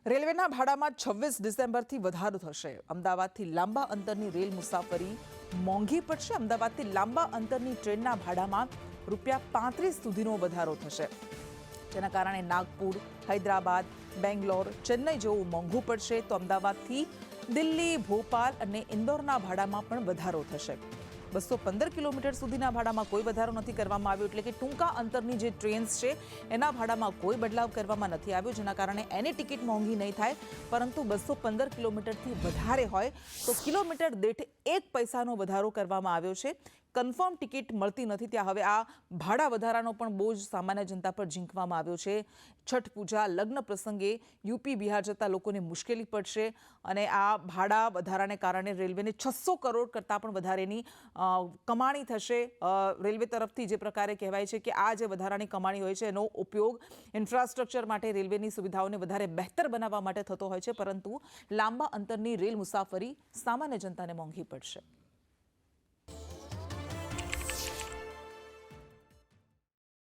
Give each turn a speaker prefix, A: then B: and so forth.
A: રેલવેના ભાડામાં 26 ડિસેમ્બરથી વધારો થશે। અમદાવાદથી લાંબા અંતરની રેલ મુસાફરી મોંઘી પડશે। અમદાવાદથી લાંબા અંતરની ટ્રેનના ભાડામાં ₹35 સુધીનો વધારો થશે, જેના કારણે નાગપુર, હૈદરાબાદ, બેંગ્લોર, ચેન્નઈ જવું મોંઘું પડશે। તો અમદાવાદથી દિલ્હી, ભોપાલ અને ઇન્દોરના ભાડામાં પણ વધારો થશે। 215 કિલોમીટર સુધીના ભાડામાં કોઈ વધારો નથી કરવામાં આવ્યો, એટલે કે ટૂંકા અંતરની જે ટ્રેન્સ છે એના ભાડામાં કોઈ બદલાવ કરવામાં નથી આવ્યો, જેના કારણે એની ટિકિટ મોંઘી નહીં થાય, પરંતુ 215 કિલોમીટરથી વધારે હોય તો કિલોમીટર દીઠ 1 પૈસાનો વધારો કરવામાં આવ્યો છે। કન્ફર્મ ટિકિટ મળતી નથી, ત્યાં હવે આ ભાડા વધારાનો પણ બોજ સામાન્ય જનતા પર ઝીંકવામાં આવ્યો છે। છઠ પૂજા, લગ્ન પ્રસંગે યુપી, બિહાર જતા લોકોને મુશ્કેલી પડશે અને આ ભાડા વધારાને કારણે રેલવેને 600 કરોડ કરતાં પણ વધારેની કમાણી થશે। રેલવે તરફથી જે પ્રકારે કહેવાય છે કે આ જે વધારાની કમાણી હોય છે એનો ઉપયોગ ઇન્ફ્રાસ્ટ્રક્ચર માટે, રેલવેની સુવિધાઓને વધારે બહેતર બનાવવા માટે થતો હોય છે, પરંતુ લાંબા અંતરની રેલ મુસાફરી સામાન્ય જનતાને મોંઘી પડશે।